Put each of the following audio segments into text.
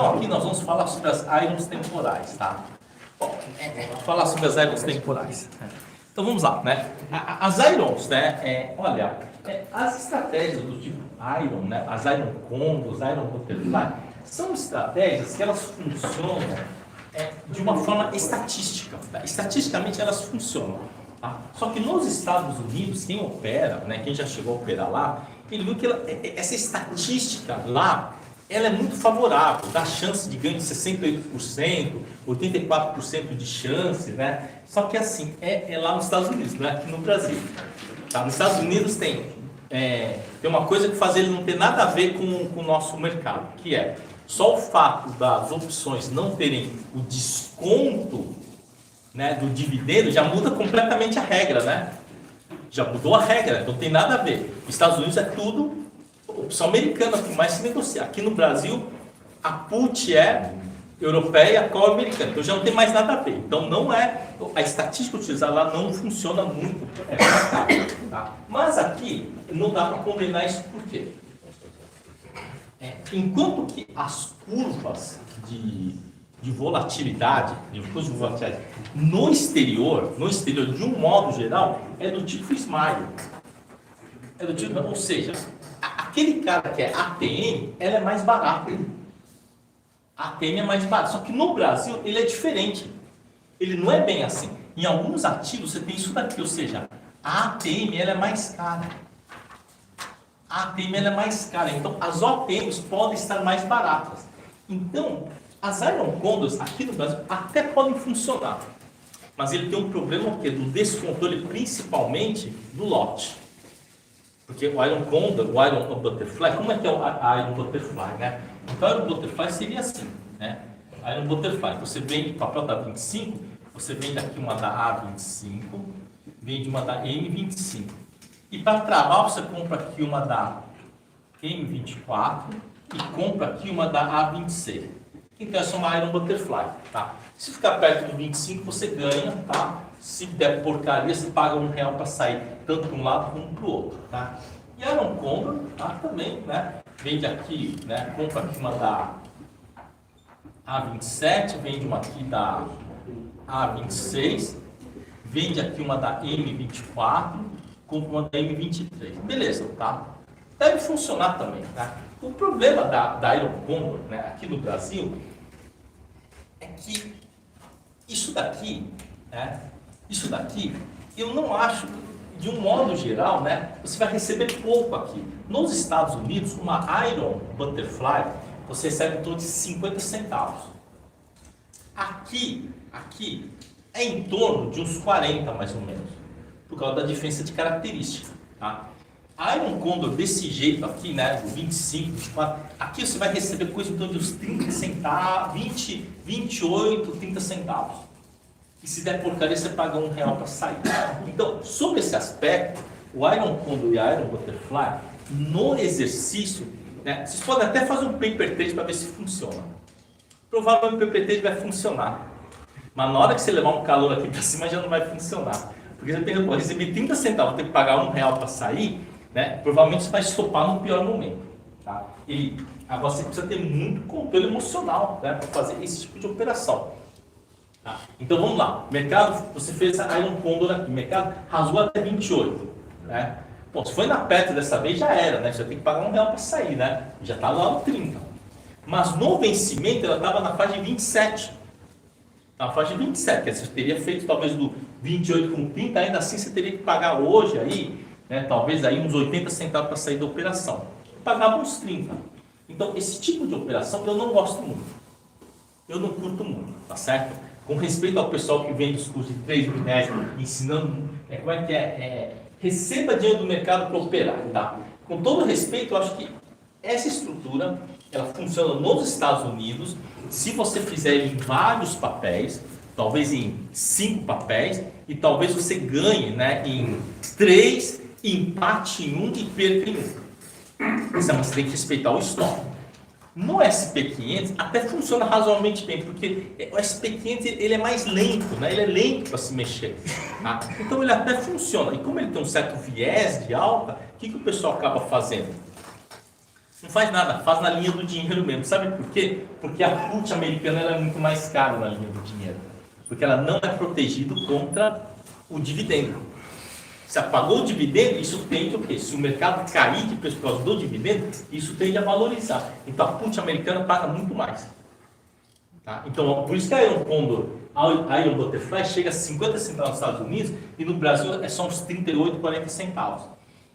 Então aqui nós vamos falar sobre as irons temporais, tá? Bom, falar sobre as irons temporais. Então vamos lá, né? As irons, né? Olha, as estratégias do tipo iron, né? As iron combos, iron butterfly, são estratégias que elas funcionam de uma forma estatística. Tá? Estatisticamente elas funcionam. Tá? Só que nos Estados Unidos, quem opera, né? Quem já chegou a operar lá, ele viu que essa estatística lá, ela é muito favorável, dá chance de ganho de 68%, 84% de chance, né? Só que assim, é lá nos Estados Unidos, não é aqui no Brasil. Tá? Nos Estados Unidos tem uma coisa que faz ele não ter nada a ver com o nosso mercado, que é só o fato das opções não terem o desconto, né, do dividendo, já muda completamente a regra, né? Já mudou a regra, não tem nada a ver. Nos Estados Unidos é tudo opção americana que mais se negocia. Aqui no Brasil, a put é europeia, a call americana. Então já não tem mais nada a ver. Então não a estatística utilizada lá não funciona muito. Tá? Mas aqui não dá para condenar isso por quê? Enquanto que as curvas de volatilidade, no exterior, de um modo geral, é do tipo Smile. Ou seja, aquele cara que é ATM, ela é mais barata. A ATM é mais barata. Só que no Brasil, ele é diferente. Ele não é bem assim. Em alguns ativos, você tem isso daqui. Ou seja, a ATM ela é mais cara. A ATM ela é mais cara. Então, as OTMs podem estar mais baratas. Então, as Iron Condors aqui no Brasil até podem funcionar. Mas ele tem um problema do descontrole, principalmente do lote. Porque o Iron Condor, o Iron Butterfly, como é que é a Iron Butterfly, né? Então, o Iron Butterfly seria assim, né? Iron Butterfly, você vende o papel da 25, você vende aqui uma da A25, vende uma da M25. E para travar, você compra aqui uma da M24 e compra aqui uma da A26. Então, essa é uma Iron Butterfly, tá? Se ficar perto do 25, você ganha, tá? Se der porcaria, você paga R$1 para sair, tanto para um lado como para o outro, tá? E a Iron Condor, tá? Também, né? Vende aqui, né? Compra aqui uma da A27, vende uma aqui da A26, vende aqui uma da M24, compra uma da M23. Beleza, tá? Deve funcionar também, tá? O problema da Iron Condor, né, aqui no Brasil, é que isso daqui, né? Isso daqui, eu não acho, de um modo geral, né, você vai receber pouco aqui. Nos Estados Unidos, uma Iron Butterfly, você recebe em torno de 50 centavos. Aqui é em torno de uns 40, mais ou menos, por causa da diferença de característica, tá? A Iron Condor desse jeito aqui, né, 25, 24, aqui você vai receber coisa em torno de uns 30 centavos, 20, 28, 30 centavos. E se der porcaria, você paga R$1 para sair. Então, sobre esse aspecto, o Iron Condor e a Iron Butterfly, no exercício, né, vocês podem até fazer um paper trade para ver se funciona. Provavelmente o paper trade vai funcionar. Mas na hora que você levar um calor aqui para cima, já não vai funcionar. Porque você tem que receber 30 centavos, tem que pagar R$1 para sair, né? Provavelmente você vai estopar no pior momento. Tá? Agora você precisa ter muito controle emocional, né, para fazer esse tipo de operação. Tá? Então vamos lá, mercado, você fez a Iron Condor aqui, o mercado rasgou até 28, né? Bom, se foi na perto dessa vez já era, né? Você tem que pagar R$1 para sair, né? Já está lá no 30. Mas no vencimento ela estava na faixa de 27. Na faixa de 27, que você teria feito talvez do 28 com 30, ainda assim você teria que pagar hoje aí, né? Talvez aí uns 80 centavos para sair da operação. Pagava uns 30. Então esse tipo de operação eu não gosto muito. Eu não curto muito, tá certo? Com respeito ao pessoal que vende os cursos de R$3.000, ensinando como é que receba dinheiro do mercado para operar, tá? Com todo respeito, eu acho que essa estrutura, ela funciona nos Estados Unidos, se você fizer em vários papéis, talvez em 5 papéis, e talvez você ganhe, né, em 3, empate em 1 e perca em 1. Mas você tem que respeitar o estoque. No SP500 até funciona razoavelmente bem, porque o SP500 ele é mais lento, né? Ele é lento para se mexer. Tá? Então ele até funciona. E como ele tem um certo viés de alta, o que o pessoal acaba fazendo? Não faz nada, faz na linha do dinheiro mesmo. Sabe por quê? Porque a put americana ela é muito mais cara na linha do dinheiro. Porque ela não é protegida contra o dividendo. Se apagou o dividendo, isso tende a quê? Se o mercado cair de preço por causa do dividendo, isso tende a valorizar. Então a put americana paga muito mais. Tá? Então, por isso que a Iron Condor, a Iron Butterfly chega a 50 centavos nos Estados Unidos e no Brasil é só uns 38, 40 centavos.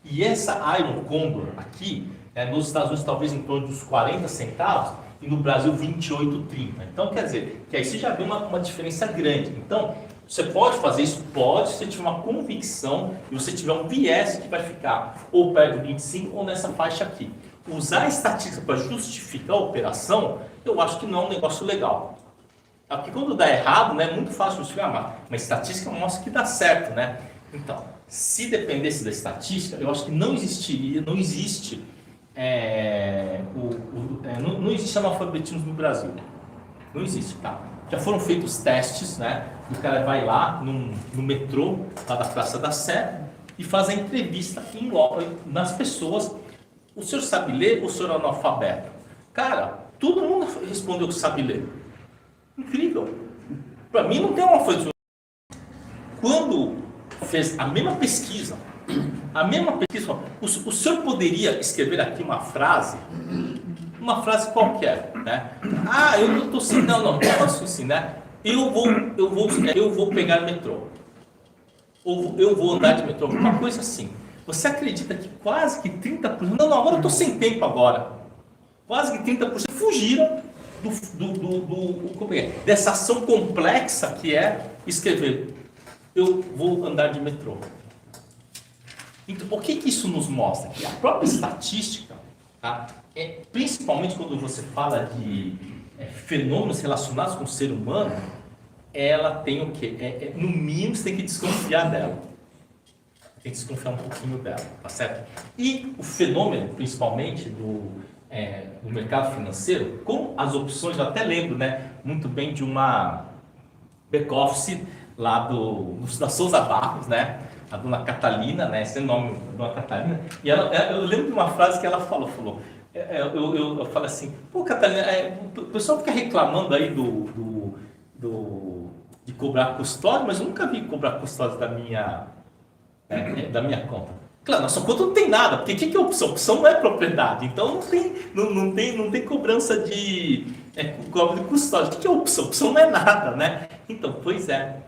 E essa Iron Condor aqui, nos Estados Unidos talvez em torno dos 40 centavos e no Brasil 28, 30. Então, quer dizer, que aí você já vê uma diferença grande. Então, você pode fazer isso? Pode, se você tiver uma convicção e você tiver um viés que vai ficar ou perto do 25 ou nessa faixa aqui. Usar a estatística para justificar a operação, eu acho que não é um negócio legal. Porque quando dá errado, né, é muito fácil justificar, mas uma estatística mostra que dá certo, né? Então, se dependesse da estatística, eu acho que não existiria, não existe não existe analfabetismo no Brasil. Não existe, tá? Já foram feitos testes, né? O cara vai lá no metrô, lá da Praça da Sé, e faz a entrevista nas pessoas. O senhor sabe ler ou o senhor é analfabeto? Cara, todo mundo respondeu que sabe ler. Incrível. Para mim não tem uma coisa. Quando fez a mesma pesquisa, o senhor poderia escrever aqui uma frase qualquer, né? Ah, eu não estou assim, não posso assim, né? Eu vou pegar metrô, ou eu vou andar de metrô, uma coisa assim. Você acredita que quase que 30%, não, agora eu estou sem tempo agora, quase que 30% fugiram dessa ação complexa que é escrever, eu vou andar de metrô. Então, o que isso nos mostra? Que a própria estatística, tá? Principalmente quando você fala de fenômenos relacionados com o ser humano, ela tem o quê? No mínimo, você tem que desconfiar dela. Tem que desconfiar um pouquinho dela, tá certo? E o fenômeno, principalmente, do mercado financeiro, com as opções, eu até lembro, né, muito bem de uma back-office lá da Souza Barros, né? A dona Catalina, né? Esse é o nome da dona Catalina. E eu lembro de uma frase que ela falou. Eu falo assim, pô, Catalina, o pessoal fica reclamando aí de cobrar custódia, mas eu nunca vi cobrar custódia da minha conta. Claro, na sua conta não tem nada, porque o que é opção? Opção não é propriedade, então não tem cobrança de cobro de custódia. O que é opção? Opção não é nada, né? Então, pois é.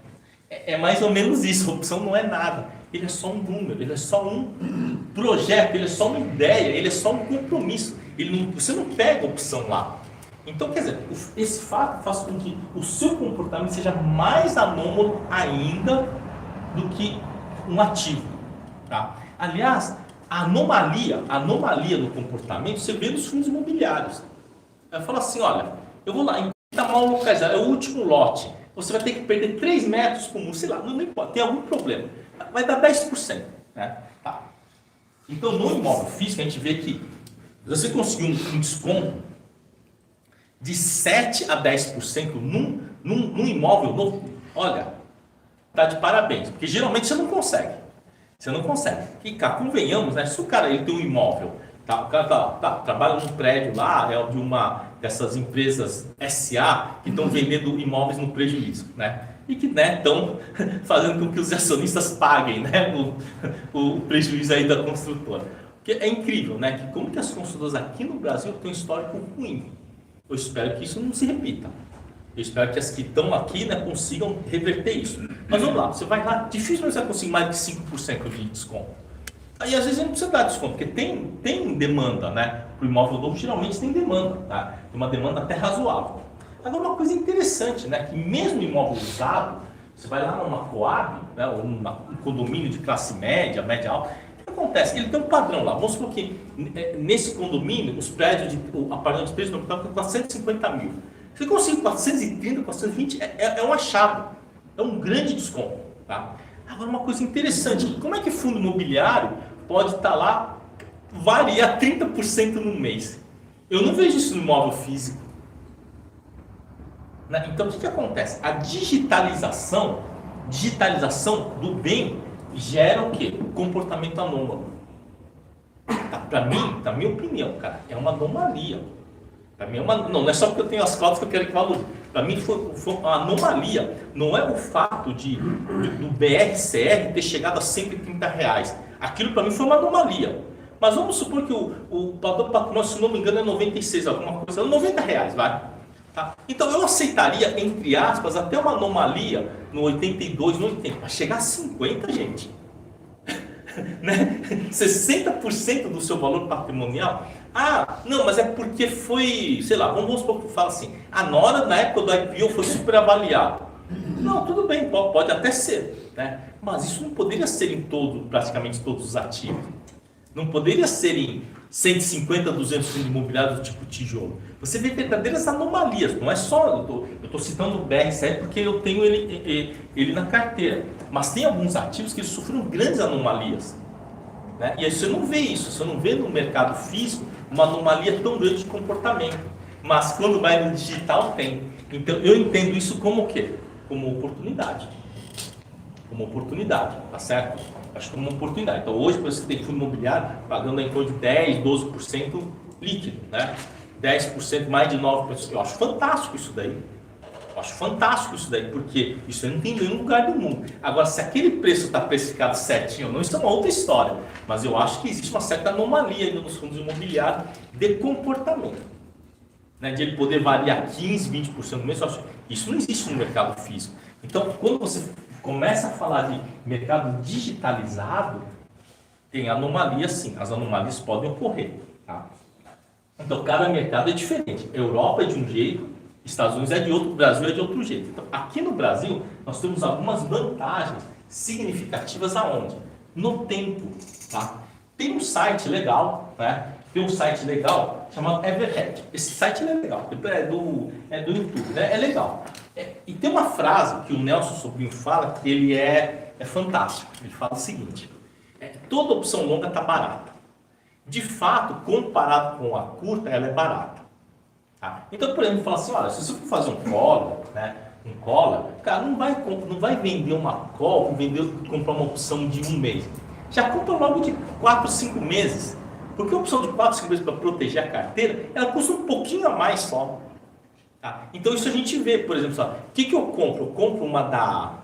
É mais ou menos isso, a opção não é nada. Ele é só um número, ele é só um projeto, ele é só uma ideia, ele é só um compromisso. Você não pega a opção lá. Então, quer dizer, esse fato faz com que o seu comportamento seja mais anômalo ainda do que um ativo. Tá? Aliás, a anomalia no comportamento você vê nos fundos imobiliários. Ela fala assim, olha, eu vou lá, está mal localizado, é o último lote. Você vai ter que perder 3 metros por um, sei lá, não importa, tem algum problema. Vai dar 10%. Né? Tá. Então, no imóvel físico, a gente vê que você conseguir um desconto de 7 a 10% num imóvel novo, olha, tá de parabéns, porque geralmente você não consegue. Você não consegue. E cá, convenhamos, né? Se o cara ele tem um imóvel, tá? O cara trabalha num prédio lá, de uma dessas empresas SA que estão vendendo imóveis no prejuízo, né? E que estão fazendo com que os acionistas paguem, né? o prejuízo aí da construtora. Porque é incrível, né? Que como que as construtoras aqui no Brasil têm um histórico ruim. Eu espero que isso não se repita. Eu espero que as que estão aqui, né, consigam reverter isso. Mas vamos lá, você vai lá, dificilmente você vai conseguir mais de 5% de desconto. Aí às vezes não precisa dar desconto, porque tem demanda, né? Para o imóvel novo geralmente tem demanda, tá? Tem uma demanda até razoável. Agora uma coisa interessante, né? Que mesmo imóvel usado, você vai lá numa Coab, né, ou um condomínio de classe média, média alta, o que acontece? Ele tem um padrão lá. Vamos supor que nesse condomínio, os prédios, a partir de preço no mercado está 450 mil. Você consegue 430, 420, é um achado, é um grande desconto. Tá? Agora, uma coisa interessante, como é que fundo imobiliário pode estar lá, variar 30% no mês? Eu não vejo isso no imóvel físico. Né? Então, o que acontece? A digitalização do bem gera o quê? O comportamento anômalo. Tá? Para mim, na minha opinião, cara, é uma anomalia. Para mim não é só porque eu tenho as cotas que eu quero que valorize. Para mim foi uma anomalia. Não é o fato do BRCR ter chegado a R$ 130. Aquilo para mim foi uma anomalia. Mas vamos supor que o padrão patrimônio, se não me engano, é 96, alguma coisa, R$ 90, vai. Tá? Então eu aceitaria, entre aspas, até uma anomalia no 82, no 80, mas chegar a 50, gente. Né? 60% do seu valor patrimonial. Ah, não, mas é porque foi, sei lá, vamos supor que tu fala assim, a Nora na época do IPO foi super avaliado. Não, tudo bem, pode até ser, né? Mas isso não poderia ser em praticamente todos os ativos. Não poderia ser em 150, 200 fundos imobiliários do tipo tijolo. Você vê verdadeiras anomalias, não é só, eu estou citando o BRCR porque eu tenho ele na carteira, mas tem alguns ativos que sofreram grandes anomalias. Né? E aí você não vê isso, você não vê no mercado físico uma anomalia tão grande de comportamento. Mas quando vai no digital tem. Então eu entendo isso como o quê? Como oportunidade. Como oportunidade, tá certo? Acho que como uma oportunidade. Então hoje você tem fundo imobiliário pagando em torno de 10, 12% líquido, né? 10%, mais de 9%. Eu acho fantástico isso daí. Eu acho fantástico isso daí, porque isso não tem em nenhum lugar do mundo. Agora, se aquele preço está precificado certinho ou não, isso é uma outra história. Mas eu acho que existe uma certa anomalia ainda nos fundos imobiliários de comportamento. Né? De ele poder variar 15, 20% no mês. Isso não existe no mercado físico. Então, quando você começa a falar de mercado digitalizado, tem anomalia sim. As anomalias podem ocorrer. Tá? Então, cada mercado é diferente. Europa é de um jeito, Estados Unidos é de outro, Brasil é de outro jeito. Então, aqui no Brasil, nós temos algumas vantagens significativas aonde? No tempo, tá? Tem um site legal, né? Tem um site legal chamado Everhead. Esse site é legal, é do YouTube, né? É legal. E tem uma frase que o Nelson Sobrinho fala que ele é fantástico. Ele fala o seguinte, toda opção longa está barata. De fato, comparado com a curta, ela é barata. Tá? Então, por exemplo, fala assim, olha, se você for fazer um collar, né, cara, não vai vender uma call, comprar uma opção de um mês. Já compra logo de 4, 5 meses. Porque a opção de 4, 5 meses para proteger a carteira, ela custa um pouquinho a mais só. Tá? Então, isso a gente vê, por exemplo, o que eu compro? Eu compro uma da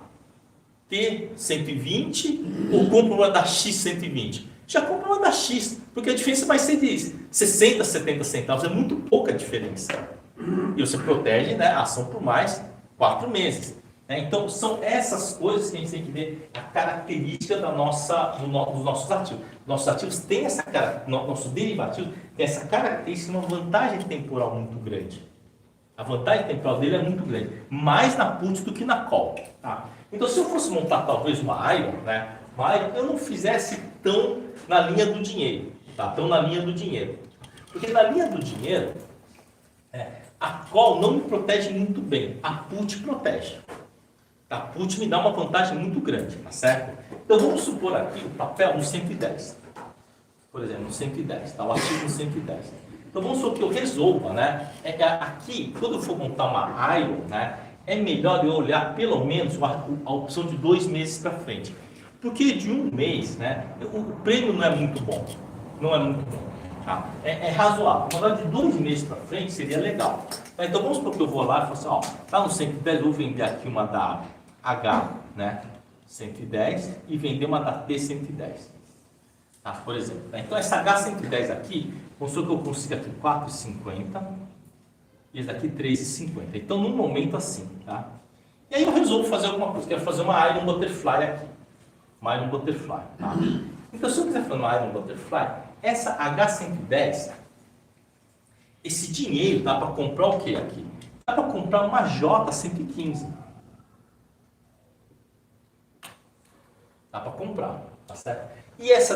T120 ou compro uma da X120? Já compra uma da X, porque a diferença vai ser de 60, 70 centavos, é muito pouca diferença. E você protege, né, a ação por mais 4 meses. Né? Então, são essas coisas que a gente tem que ver, a característica dos nossos ativos. Nossos ativos têm essa característica, nosso derivativo tem essa característica, uma vantagem temporal muito grande. A vantagem temporal dele é muito grande, mais na put do que na call. Tá? Então, se eu fosse montar talvez uma Iron, né, eu não fizesse tão na linha do dinheiro, tá? Tão na linha do dinheiro. Porque na linha do dinheiro, a call não me protege muito bem, a put protege. A put me dá uma vantagem muito grande, tá certo? Então vamos supor aqui o papel no 110. Por exemplo, no 110, tá? O ativo no 110. Então vamos supor que eu resolva, né? Aqui, quando eu for montar uma Iron, né? É melhor eu olhar pelo menos a opção de 2 meses para frente. Porque de um mês, né, o prêmio não é muito bom. Não é muito bom. Tá? É razoável. Agora de 2 meses para frente seria legal. Então vamos supor que eu vou lá e falo assim, ó, tá no 110, eu vou vender aqui uma da H, né, 110 e vender uma da T110. Tá? Por exemplo. Então essa H110 aqui, vamos supor que eu consiga aqui 4,50 e esse daqui 3,50. Então num momento assim, tá? E aí eu resolvo fazer alguma coisa, quero fazer uma Iron Butterfly aqui. Uma Iron Butterfly, tá? Então, se eu quiser fazer uma Iron Butterfly, essa H110, esse dinheiro dá para comprar o que aqui? Dá para comprar uma J115. Dá para comprar, tá certo? E essa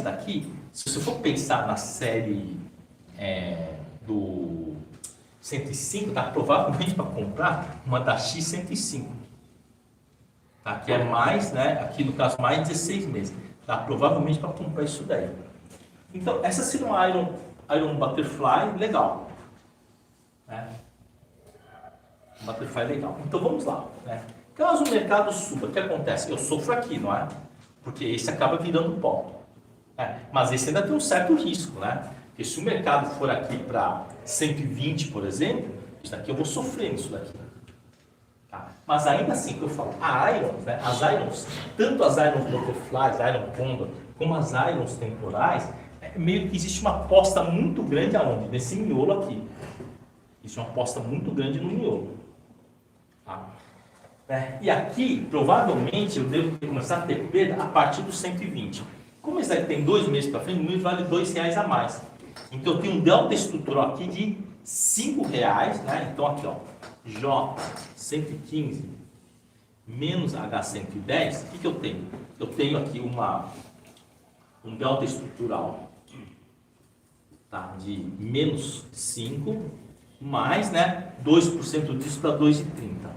daqui, se você for pensar na série do 105, dá provavelmente para comprar uma da X105. Tá? Que é mais, né? Aqui no caso, mais 16 meses. Tá? Provavelmente para comprar isso daí. Então, essa seria uma Iron Butterfly legal. Né? Um Butterfly legal. Então, vamos lá. Né? Caso o mercado suba, o que acontece? Eu sofro aqui, não é? Porque esse acaba virando pó. Mas esse ainda tem um certo risco, né? Porque se o mercado for aqui para 120, por exemplo, isso daqui eu vou sofrer nisso daqui. Tá? Mas ainda assim, que eu falo, a Irons, né? As Irons, tanto as Irons Butterflies, Iron Condor, como as Irons temporais, meio que existe uma aposta muito grande aonde? Nesse miolo aqui. Existe uma aposta muito grande no miolo. Tá? E aqui, provavelmente, eu devo começar a ter perda a partir dos 120. Como esse daqui tem 2 meses para frente, o meu vale R$2 a mais. Então, eu tenho um delta estrutural aqui de R$5, né? Então, aqui, ó, J115 menos H110, o que eu tenho? Eu tenho aqui um delta estrutural, tá, de menos 5, mais, né, 2% disso para 2,30.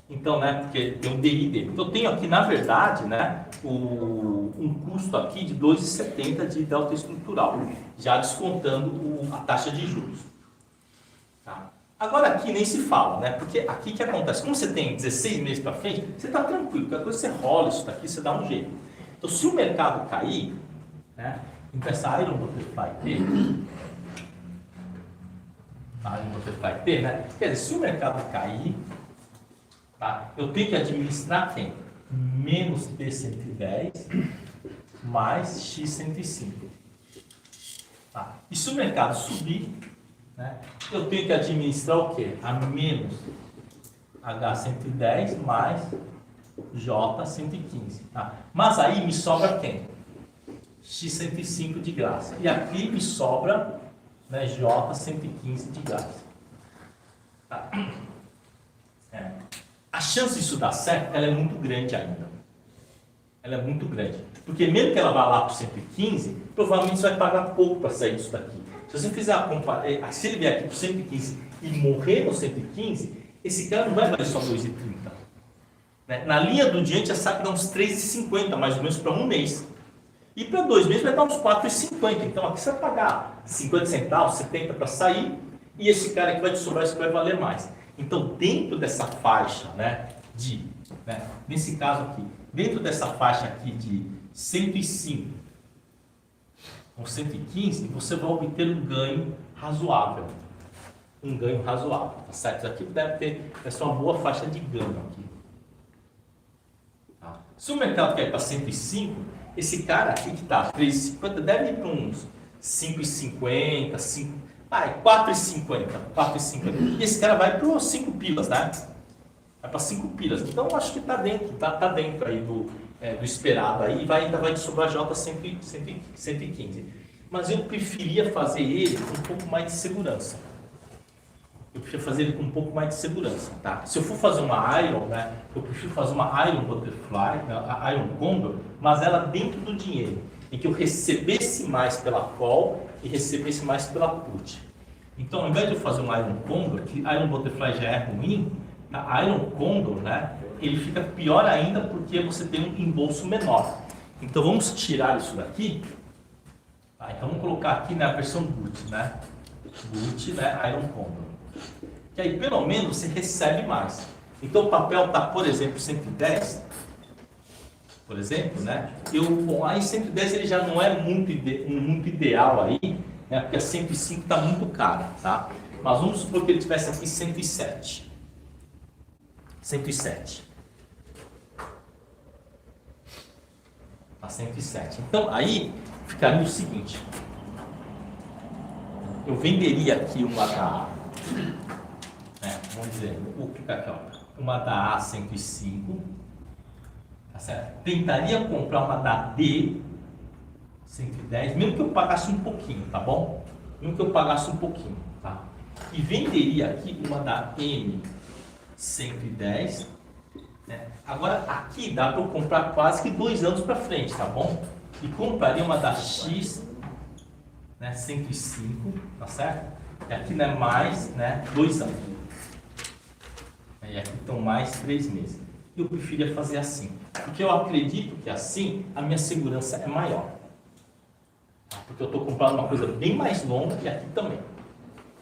Então, né, porque tem o DI dele. Então, eu tenho aqui, na verdade, né, um custo aqui de 2,70 de delta estrutural, já descontando a taxa de juros. Tá? Agora, aqui nem se fala, né, porque aqui que acontece? Como você tem 16 meses para frente, você está tranquilo, qualquer coisa você rola isso daqui, você dá um jeito. Então, se o mercado cair, né, então essa Iron Butterfly T, né, quer dizer, se o mercado cair, tá, eu tenho que administrar quem? Menos P110 mais X105. Tá. E se o mercado subir, né, eu tenho que administrar o quê? A menos H110 mais J115. Tá? Mas aí me sobra quem? X105 de graça. E aqui me sobra, né, J115 de graça. Tá? A chance disso dar certo, ela é muito grande ainda. Ela é muito grande. Porque mesmo que ela vá lá para o 115, provavelmente você vai pagar pouco para sair disso daqui. Se você fizer a comparação, se ele vier aqui para o 115 e morrer no 115, esse cara não vai valer só 2,30. Né? Na linha do diante, já sabe que dá uns 3,50 mais ou menos para um mês. E para 2 meses vai dar uns 4,50. Então aqui você vai pagar 50 centavos, 70 para sair, e esse cara que vai te sobrar, isso vai valer mais. Então, dentro dessa faixa, né, nesse caso aqui, dentro dessa faixa aqui de 105 ou 115, você vai obter um ganho razoável. Um ganho razoável, tá certo? Isso aqui deve ser uma boa faixa de ganho aqui. Tá? Se o mercado quer ir para 105, esse cara aqui que está 3,50 deve ir para uns 5,50, 4,50. E esse cara vai para os 5 pilas, né? Vai para 5 pilas. Então, eu acho que está dentro, tá dentro aí do esperado. Aí ainda vai te sobrar J 115. Mas eu preferia fazer ele com um pouco mais de segurança. Tá? Se eu for fazer uma Iron, né? Eu prefiro fazer uma Iron Butterfly, a Iron Condor, mas ela dentro do dinheiro. Em que eu recebesse mais pela call e recebesse mais pela put. Então, ao invés de eu fazer um Iron Condor, que Iron Butterfly já é ruim, a Iron Condor, né, ele fica pior ainda porque você tem um embolso menor. Então, vamos tirar isso daqui. Tá? Então, vamos colocar aqui na versão Boot, né? Boot, né, Iron Condor. Que aí, pelo menos, você recebe mais. Então, o papel está, por exemplo, 110. Por exemplo, né? Bom, aí 110 ele já não é muito ideal aí, né? Porque a 105 está muito cara, tá? Mas vamos supor que ele tivesse aqui 107. 107. Tá 107. Então, aí ficaria o seguinte. Eu venderia aqui uma da... vamos dizer, vou clicar aqui, ó. Uma da A105. Tá certo? Tentaria comprar uma da D 110, mesmo que eu pagasse um pouquinho, tá bom? Mesmo que eu pagasse um pouquinho, tá? E venderia aqui uma da M 110, né? Agora aqui dá para eu comprar quase que 2 anos para frente, tá bom? E compraria uma da X, né, 105, tá certo? E aqui não é mais, né, 2 anos. E aqui estão mais 3 meses. Eu preferia fazer assim, porque eu acredito que assim a minha segurança é maior. Porque eu estou comprando uma coisa bem mais longa e aqui também.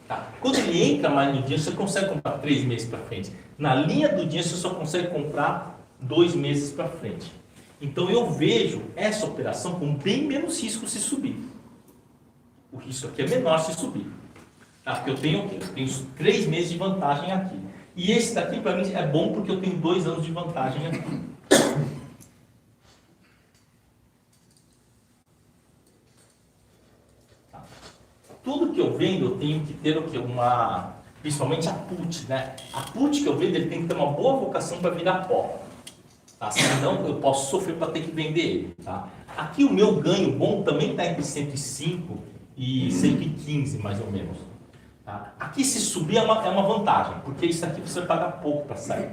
Tá? Quando ele entra mais no dia, você consegue comprar 3 meses para frente. Na linha do dia, você só consegue comprar 2 meses para frente. Então eu vejo essa operação com bem menos risco se subir. O risco aqui é menor se subir. Tá? Porque eu tenho o quê? Eu tenho 3 meses de vantagem aqui. E esse daqui para mim é bom porque eu tenho 2 anos de vantagem aqui. Tá. Tudo que eu vendo eu tenho que ter o quê? Principalmente a put, né? A put que eu vendo ele tem que ter uma boa vocação para virar pó. Tá? Senão eu posso sofrer para ter que vender ele. Tá? Aqui o meu ganho bom também está entre 105 e 115 mais ou menos. Tá? Aqui se subir é uma vantagem, porque isso aqui você vai pagar pouco para sair.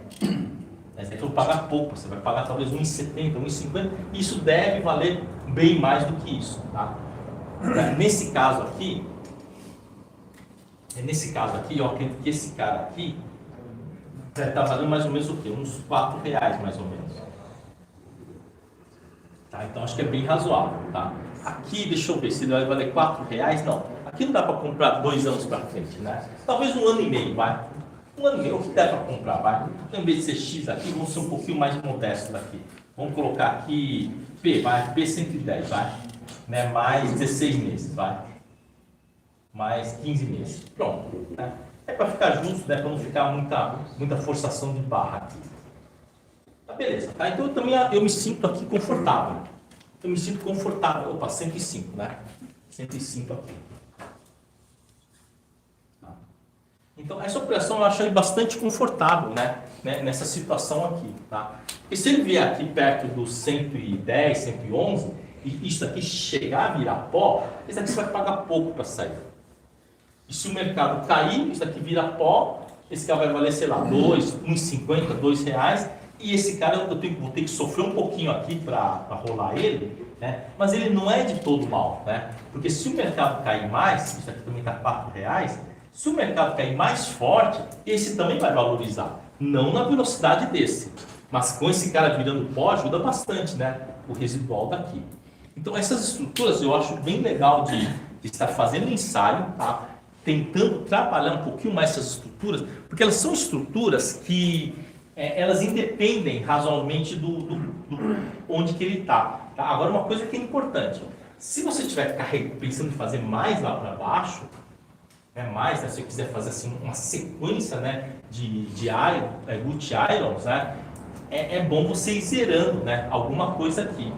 Esse aqui eu vou pagar pouco, você vai pagar talvez 1,70, 1,50, e isso deve valer bem mais do que isso. Tá? Nesse caso aqui, eu acredito que esse cara aqui está valendo mais ou menos o quê? Uns R$4 mais ou menos. Tá? Então acho que é bem razoável. Tá? Aqui, deixa eu ver, se ele vai valer R$4, não. Aqui não dá para comprar 2 anos para frente, né? Talvez 1 ano e meio, vai. 1 ano e meio, o que der para comprar, vai. Então, em vez de ser X aqui, vamos ser um pouquinho mais modesto daqui. Vamos colocar aqui P, vai, P110, vai. Né? Mais 16 meses, vai. Mais 15 meses. Pronto. Né? É para ficar justo, né? Para não ficar muita forçação de barra aqui. Tá, beleza. Tá? Então eu me sinto aqui confortável. Eu me sinto confortável. Opa, 105, né? 105 aqui. Tá. Então essa operação eu achei bastante confortável, né? Nessa situação aqui, tá? E se ele vier aqui perto dos 110, 111, e isso aqui chegar a virar pó, esse aqui você vai pagar pouco para sair. E se o mercado cair, isso aqui vira pó, esse cara vai valer, sei lá, 1,50, R$2, e esse cara vou ter que sofrer um pouquinho aqui para rolar ele, né? Mas ele não é de todo mal, né? Porque se o mercado cair mais, isso aqui também está R$4, se o mercado cair mais forte, esse também vai valorizar. Não na velocidade desse, mas com esse cara virando pó ajuda bastante, né? O residual daqui. Então essas estruturas eu acho bem legal de estar fazendo ensaio, tá? Tentando trabalhar um pouquinho mais essas estruturas, porque elas são estruturas que elas independem razoavelmente do onde que ele está. Tá? Agora uma coisa que é importante, se você estiver pensando em fazer mais lá para baixo, né, se você quiser fazer assim, uma sequência, né, de Gut Irons, né, é bom você ir zerando, né, alguma coisa aqui.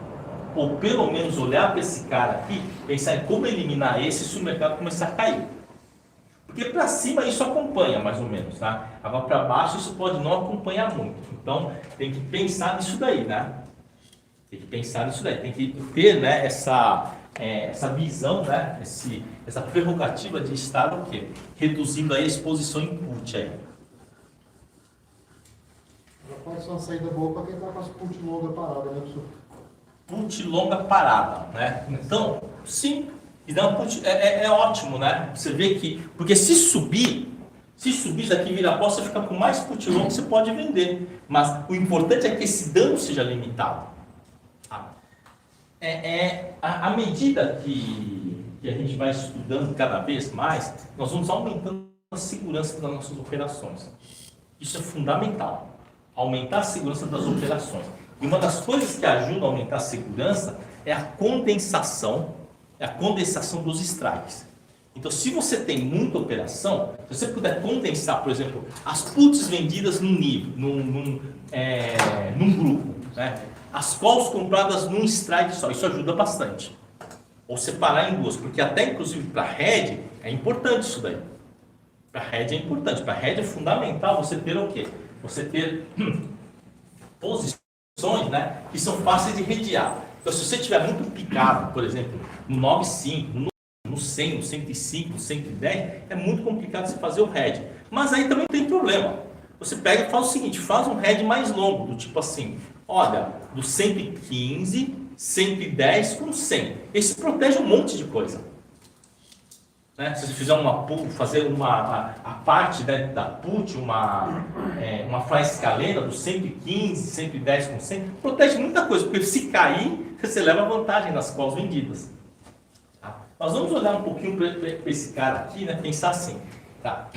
Ou pelo menos olhar para esse cara aqui, pensar em como eliminar esse se o mercado começar a cair. Porque para cima isso acompanha mais ou menos, tá? Agora para baixo isso pode não acompanhar muito. Então tem que pensar nisso daí, né? Tem que pensar nisso daí, tem que ter, né, essa visão, né? Essa prerrogativa de estar o quê? Reduzindo aí a exposição em put aí. Já pode ser uma saída boa para quem está com as put longa parada, né, professor? Put longa parada, né? Então, sim. Então, é ótimo, né? Você vê que... Porque se subir daqui vira pó, você fica com mais put longo, você pode vender. Mas o importante é que esse dano seja limitado. Tá? À medida que a gente vai estudando cada vez mais, nós vamos aumentando a segurança das nossas operações. Isso é fundamental. Aumentar a segurança das operações. E uma das coisas que ajuda a aumentar a segurança é a condensação dos strikes. Então, se você tem muita operação, se você puder condensar, por exemplo, as puts vendidas num nível, num grupo, né? As calls compradas num strike só, isso ajuda bastante. Ou separar em duas, porque até inclusive para hedge é importante isso daí. Para hedge é importante, para hedge é fundamental você ter o quê? Você ter posições, né, que são fáceis de hedgear. Então, se você estiver muito picado, por exemplo, no 95, no 100, no 105, no 110, é muito complicado você fazer o hedge. Mas aí também tem problema. Você pega e faz o seguinte, faz um hedge mais longo, do tipo assim, olha, do 115, 110 com 100. Esse protege um monte de coisa. Né? Se você fizer a parte, né, da put, uma fly escalena do 115, 110 com 100, protege muita coisa, porque se cair, você leva vantagem nas calls vendidas. Tá? Nós vamos olhar um pouquinho para esse cara aqui, né, pensar assim, tá?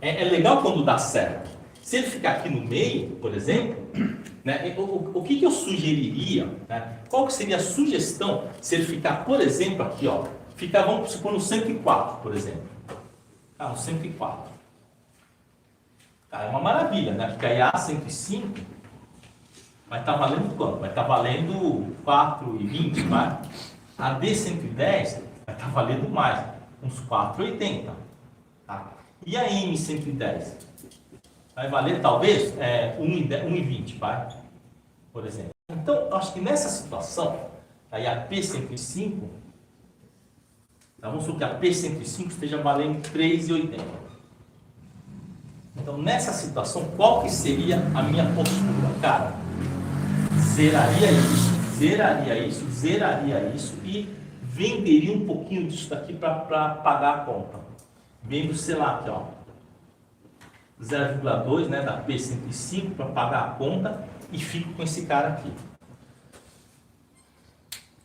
É legal quando dá certo. Se ele ficar aqui no meio, por exemplo, né? O que eu sugeriria, né? Qual que seria a sugestão se ele ficar, por exemplo, aqui, ó, ficar, vamos supor, no 104, por exemplo. Ah, no 104. Tá, é uma maravilha, né? Porque aí a 105 vai estar valendo quanto? Vai estar valendo 4,20, vai? A D110 vai estar valendo mais, uns 4,80. Tá? E a M110? Vai valer talvez 1,20, vai? Por exemplo. Então, acho que nessa situação, aí a P105, tá, vamos supor que a P105 esteja valendo 3,80. Então, nessa situação, qual que seria a minha postura? Cara, zeraria isso e venderia um pouquinho disso daqui para pagar a conta. Vendo, sei lá, aqui, ó, 0,2, né, da P105 para pagar a conta e fico com esse cara aqui.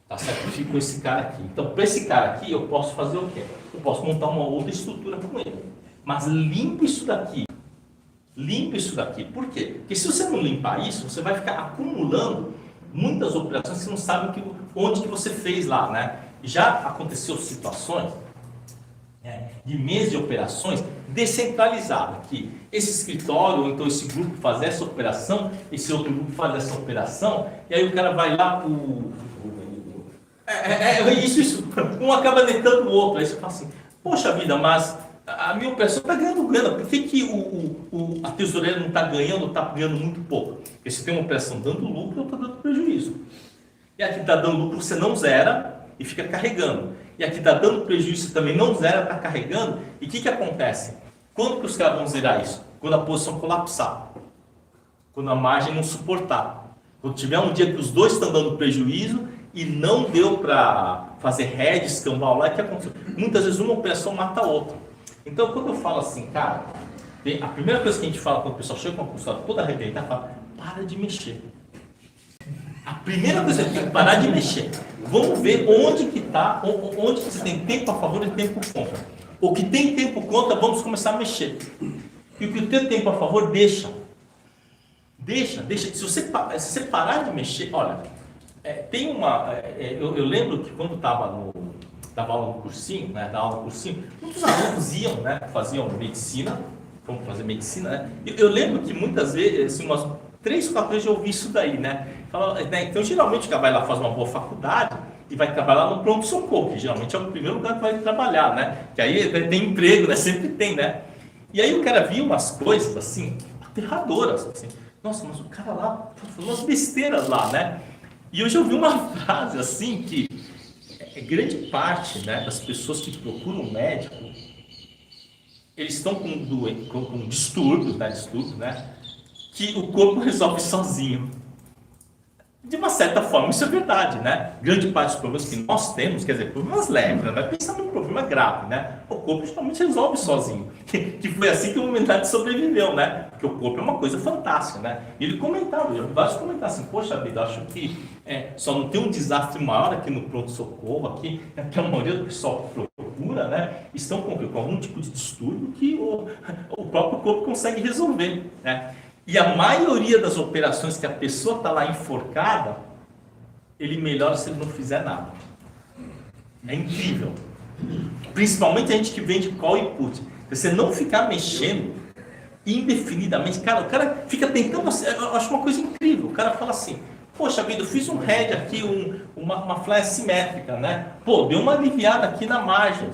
Tá certo? Eu fico com esse cara aqui. Então, para esse cara aqui, eu posso fazer o quê? Eu posso montar uma outra estrutura com ele. Mas limpo isso daqui. Limpe isso daqui. Por quê? Porque se você não limpar isso, você vai ficar acumulando muitas operações que você não sabe onde que você fez lá, né? Já aconteceu situações de mês de operações descentralizadas, que esse escritório, ou então esse grupo faz essa operação, esse outro grupo faz essa operação, e aí o cara vai lá, isso, um acaba netando o outro, aí você fala assim, poxa vida, mas a minha operação está ganhando grana, por que a tesoureira não está ganhando muito pouco? Porque você tem uma operação dando lucro ou está dando prejuízo. E aqui está dando lucro, você não zera e fica carregando. E aqui está dando prejuízo, você também não zera, está carregando. E o que acontece? Quando que os caras vão zerar isso? Quando a posição colapsar. Quando a margem não suportar. Quando tiver um dia que os dois estão dando prejuízo e não deu para fazer hedge, escambau lá, o que aconteceu? Muitas vezes uma operação mata a outra. Então, quando eu falo assim, cara, a primeira coisa que a gente fala quando o pessoal chega com uma consulta toda arrebentada, fala, para de mexer. A primeira coisa que tem que parar de mexer. Vamos ver onde que está, onde que você tem tempo a favor e tempo contra. O que tem tempo contra, vamos começar a mexer. E o que tem tempo a favor, deixa. Deixa. Se você parar de mexer, olha, tem uma... eu lembro que quando dava aula no cursinho, né, muitos alunos iam, né, faziam medicina, vamos fazer medicina, né? Eu lembro que muitas vezes, assim, umas 3, 4 vezes eu ouvi isso daí, né? Então, geralmente, o cara vai lá, faz uma boa faculdade e vai trabalhar no pronto-socorro, que geralmente é o primeiro lugar que vai trabalhar, né? Que aí tem emprego, né? Sempre tem, né? E aí o cara via umas coisas, assim, aterradoras, assim. Nossa, mas o cara lá falou umas besteiras lá, né? E eu já ouvi uma frase, assim, que grande parte, né, das pessoas que procuram um médico, eles estão com distúrbios, né, que o corpo resolve sozinho. De uma certa forma, isso é verdade, né? Grande parte dos problemas que nós temos, quer dizer, problemas leves, né? Vai pensar num problema grave, né? O corpo justamente resolve sozinho. Que foi assim que a humanidade sobreviveu, né? Porque o corpo é uma coisa fantástica, né? E ele comentava, eu vi vários comentários assim, poxa vida, acho que só não tem um desastre maior aqui no pronto-socorro, aqui, que a maioria do pessoal procura, né? Estão com algum tipo de distúrbio que o próprio corpo consegue resolver, né? E a maioria das operações que a pessoa está lá enforcada, ele melhora se ele não fizer nada. É incrível. Principalmente a gente que vende call e put. Você não ficar mexendo indefinidamente. Cara, o cara fica tentando... Eu acho uma coisa incrível. O cara fala assim, poxa vida, eu fiz um head aqui, uma fly assimétrica, né? Pô, deu uma aliviada aqui na margem.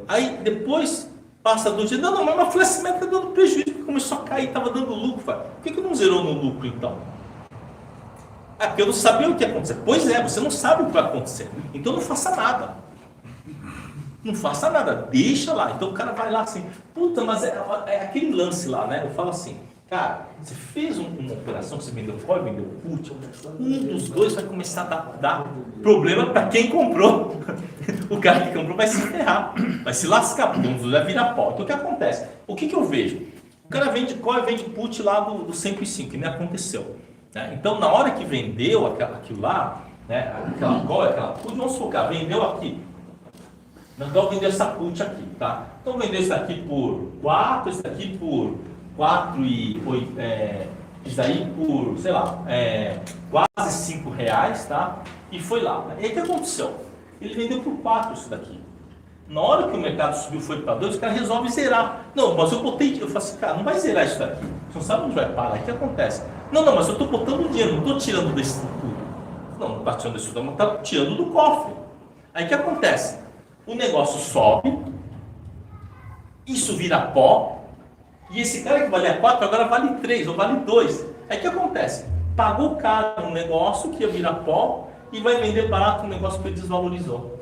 Aí depois... Passa 2 dias, não, mas uma fly assimétrica está dando prejuízo, porque começou a cair, estava dando lucro. Por que não zerou no lucro então? Porque eu não sabia o que ia acontecer. Pois é, você não sabe o que vai acontecer. Então não faça nada. Não faça nada, deixa lá. Então o cara vai lá assim, puta, mas é aquele lance lá, né? Eu falo assim, cara, você fez uma operação que você vendeu call, vendeu put, um dos dois vai começar a dar problema para quem comprou. O cara que comprou vai se ferrar, vai se lascar, porque um dos dois vai virar pau. Então o que acontece? O que eu vejo? O cara vende call e vende put lá do 105, que nem aconteceu. Né? Então na hora que vendeu aquilo lá, né, aquela call, aquela put, vamos supor, cara, vendeu aqui. Então vendeu essa put aqui, tá? Então vendeu isso aqui por 4, isso aqui por 4 e Isso aí por, sei lá, quase R$ 5, tá? E foi lá. E aí o que aconteceu? Ele vendeu por 4 isso daqui. Na hora que o mercado subiu, foi para 2, o cara resolve zerar. Não, mas eu falei assim, cara, não vai zerar isso daqui. Você não sabe onde vai parar. O que acontece? Não, mas eu estou botando dinheiro, não estou tirando desse tudo. Não está tirando desse tudo, mas está tirando do cofre. Aí o que acontece? O negócio sobe, isso vira pó, e esse cara que valia 4 agora vale 3 ou vale 2. Aí o que acontece? Pagou caro um negócio que ia virar pó e vai vender barato um negócio que ele desvalorizou.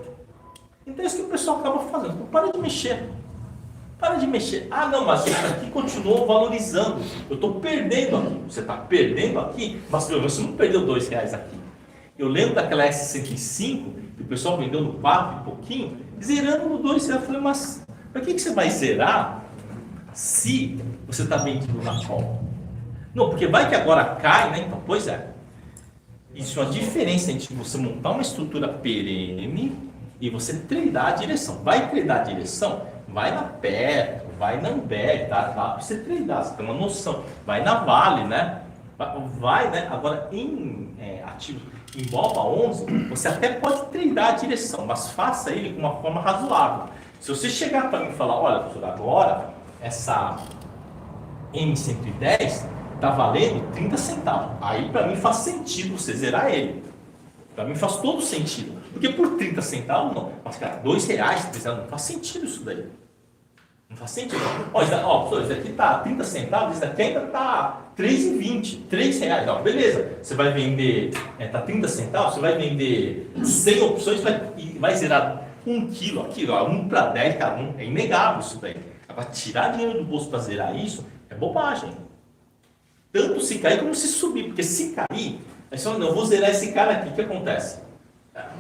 Então é isso que o pessoal acaba fazendo. Então, para de mexer. Para de mexer. Ah, não, mas isso aqui continuou valorizando. Eu estou perdendo aqui. Você está perdendo aqui, mas você não perdeu R$ 2 aqui. Eu lembro daquela S105, que o pessoal vendeu no 4 e pouquinho, zerando no 2. Eu falei, mas para que você vai zerar se você está vendendo na call? Não, porque vai que agora cai, né? Então, pois é. Isso é uma diferença entre você montar uma estrutura perene e você treinar a direção. Vai treinar a direção? Vai na Petro, vai na Ambev, tá? Dá para você treinar, você tem uma noção. Vai na Vale, né? Vai, né? Agora, em ativo, em BOBA 11, você até pode treinar a direção, mas faça ele com uma forma razoável. Se você chegar para mim e falar, olha, professor, agora essa M110 está valendo 30 centavos. Aí, para mim, faz sentido você zerar ele. Para mim, faz todo sentido. Porque por 30 centavos, não. Mas, cara, R$2, não faz sentido isso daí. Não faz sentido. Professor, isso daqui está 30 centavos, isso daqui ainda está R$3,20, R$3. Não, beleza. Você vai vender, está 30 centavos, você vai vender 100 opções e vai zerar 1 quilo aqui, ó, 1 para 10, cara, é inegável isso daí. Agora, tirar dinheiro do bolso para zerar isso é bobagem. Tanto se cair como se subir, porque se cair, aí você fala, não, eu vou zerar esse cara aqui, o que acontece?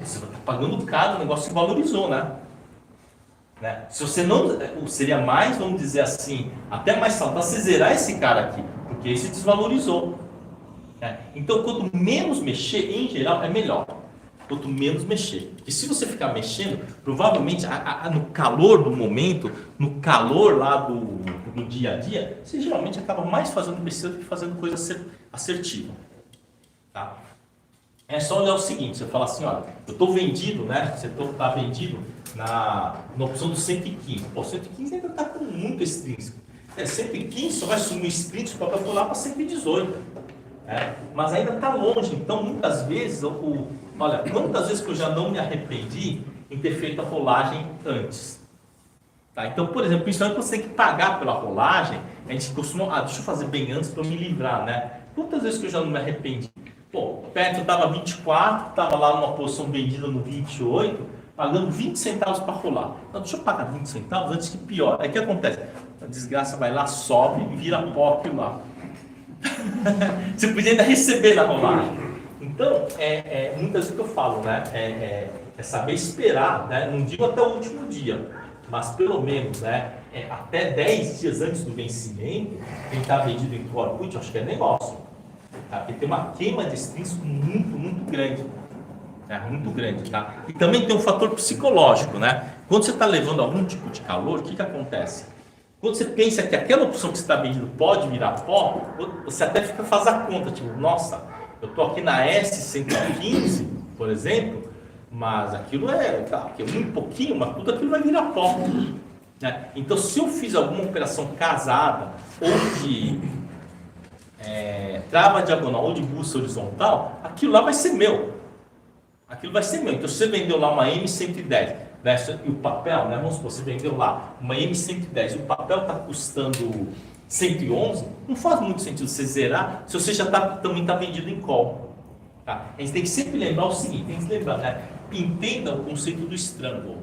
Você vai estar pagando caro, o negócio se valorizou, né? Se você não, seria mais, vamos dizer assim, até mais saudável você zerar esse cara aqui, porque esse desvalorizou. Então, quanto menos mexer, em geral, é melhor. Quanto menos mexer. Porque se você ficar mexendo, provavelmente no calor do momento, no calor lá do dia a dia, você geralmente acaba mais fazendo besteira do que fazendo coisa assertiva. Tá? É só olhar o seguinte, você fala assim, olha, eu estou vendido, né? Você está vendido na opção do 115. Pô, 115 ainda está com muito extrínseco. 115 só vai sumir extrínseco para pular para 118. Mas ainda está longe. Então, muitas vezes, olha, quantas vezes que eu já não me arrependi em ter feito a rolagem antes. Tá? Então, por exemplo, principalmente você tem que pagar pela rolagem, a gente costuma, deixa eu fazer bem antes para eu me livrar, né? Quantas vezes que eu já não me arrependi? Pô, perto estava 24, estava lá numa posição vendida no 28, pagando 20 centavos para rolar. Então, deixa eu pagar 20 centavos antes que pior. Aí o que acontece? A desgraça vai lá, sobe e vira pó aquilo lá. Você podia ainda receber na rolagem. Então, muitas vezes que eu falo, né? É saber esperar, né? Não digo até o último dia, mas pelo menos, né? Até 10 dias antes do vencimento, quem está vendido em core put, eu acho que é negócio. Tá? Porque tem uma queima de extrínseco muito, muito grande. Muito grande, tá? E também tem um fator psicológico, né? Quando você está levando algum tipo de calor, o que acontece? Quando você pensa que aquela opção que você está vendindo pode virar pó, você até faz a conta, tipo, nossa, eu estou aqui na S115, por exemplo, mas aquilo aqui é muito pouquinho, mas tudo aquilo vai virar pó. Né? Então, se eu fiz alguma operação casada, ou de trava diagonal, ou de bolsa horizontal, aquilo lá vai ser meu. Aquilo vai ser meu. Então, se você vendeu lá uma M110, né, e o papel, né, vamos supor, você vendeu lá uma M110 e o papel está custando 111, não faz muito sentido você zerar se você já também está vendido em call. Tá? A gente tem que sempre lembrar o seguinte, tem que lembrar, né? Entenda o conceito do strangle.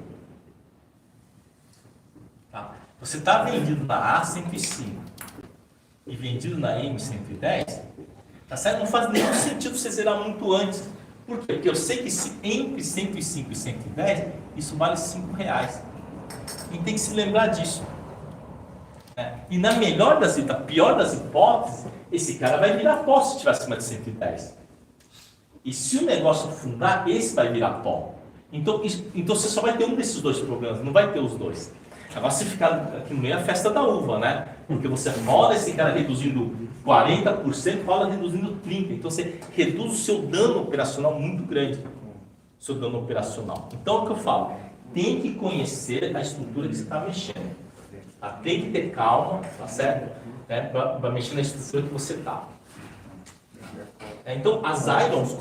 Tá? Você está vendido na A105 e vendido na M110, tá certo? Não faz nenhum sentido você zerar muito antes. Por quê? Porque eu sei que entre 105 e 110, isso vale R$5. E tem que se lembrar disso. E na melhor pior das hipóteses, esse cara vai virar pó se estiver acima de 110. E se o negócio afundar, esse vai virar pó. Então você só vai ter um desses dois problemas, não vai ter os dois. Agora, se ficar aqui no meio, é a festa da uva, né? Porque você rola esse cara reduzindo 40%, rola reduzindo 30%. Então, você reduz o seu dano operacional muito grande. Seu dano operacional. Então, é o que eu falo. Tem que conhecer a estrutura que você está mexendo. Tá? Tem que ter calma, tá certo? Para mexer na estrutura que você está. Então, as irons,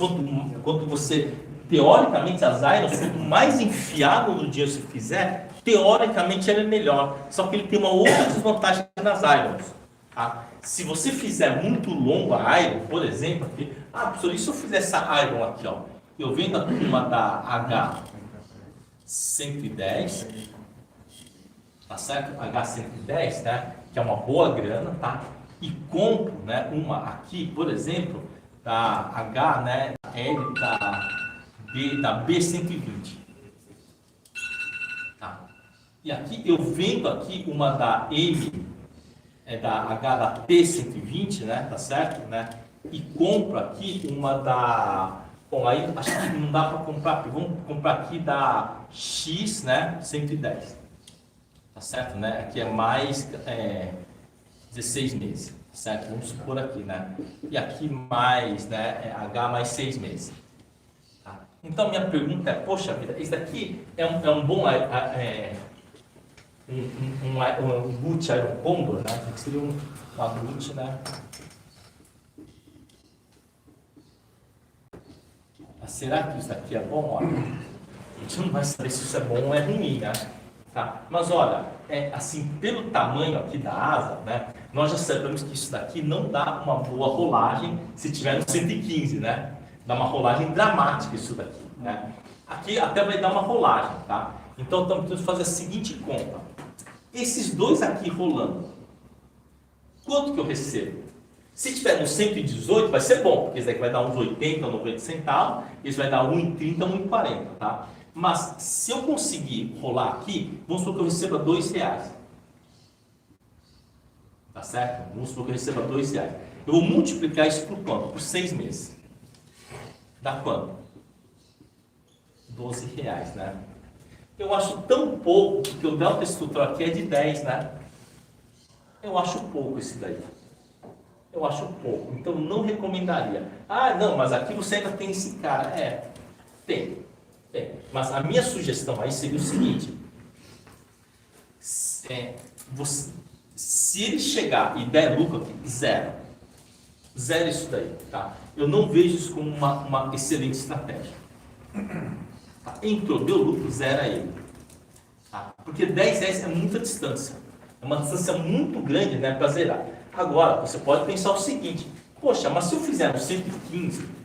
quando você... Teoricamente, as irons, quanto mais enfiado no dinheiro você fizer, teoricamente ele é melhor. Só que ele tem uma outra desvantagem nas irons. Tá? Se você fizer muito longo a iron, por exemplo, aqui, professor, e se eu fizer essa iron aqui, ó, eu vendo a turma da H110, tá certo? H110, né? Que é uma boa grana, tá? E compro, né, uma aqui, por exemplo, da H, né, L da B120. Tá? E aqui eu vendo aqui uma da M, da H da T120, né, tá certo? Né? E compro aqui uma da... Bom, aí acho que não dá para comprar, vamos comprar aqui da X, né, 110. Tá certo, né? Aqui é mais 16 meses, tá certo? Vamos supor aqui, né? E aqui mais, né, H mais 6 meses. Então, minha pergunta é, poxa vida, isso daqui é um bom um boot Iron Condor, né? Que seria uma boot, né? Mas será que isso daqui é bom? Olha, a gente não vai saber se isso é bom ou é ruim, né? Tá? Mas olha, assim, pelo tamanho aqui da asa, né? Nós já sabemos que isso daqui não dá uma boa rolagem se tiver no 115, né? Dá uma rolagem dramática isso daqui, né? Aqui até vai dar uma rolagem, tá? Então, estamos tentando fazer a seguinte conta. Esses dois aqui rolando, quanto que eu recebo? Se tiver no 118, vai ser bom, porque esse daqui vai dar uns 80, 90 centavos, esse vai dar 1,30, 1,40, tá? Mas, se eu conseguir rolar aqui, vamos supor que eu receba R$2. Tá certo? Vamos supor que eu receba R$2. Eu vou multiplicar isso por quanto? Por 6 meses. Dá quanto? R$12, né? Eu acho tão pouco, porque o delta estrutural aqui é de 10, né? Eu acho pouco esse daí. Eu acho pouco. Então, não recomendaria. Não, mas aqui você ainda tem esse cara. Tem. Mas a minha sugestão aí seria o seguinte. Se ele chegar e der lucro aqui, zero isso daí, tá? Eu não vejo isso como uma excelente estratégia. Tá? Entrou, deu lucro, zero ele. Tá? Porque 10 é muita distância. É uma distância muito grande, né, para zerar. Agora, você pode pensar o seguinte. Poxa, mas se eu fizer no 115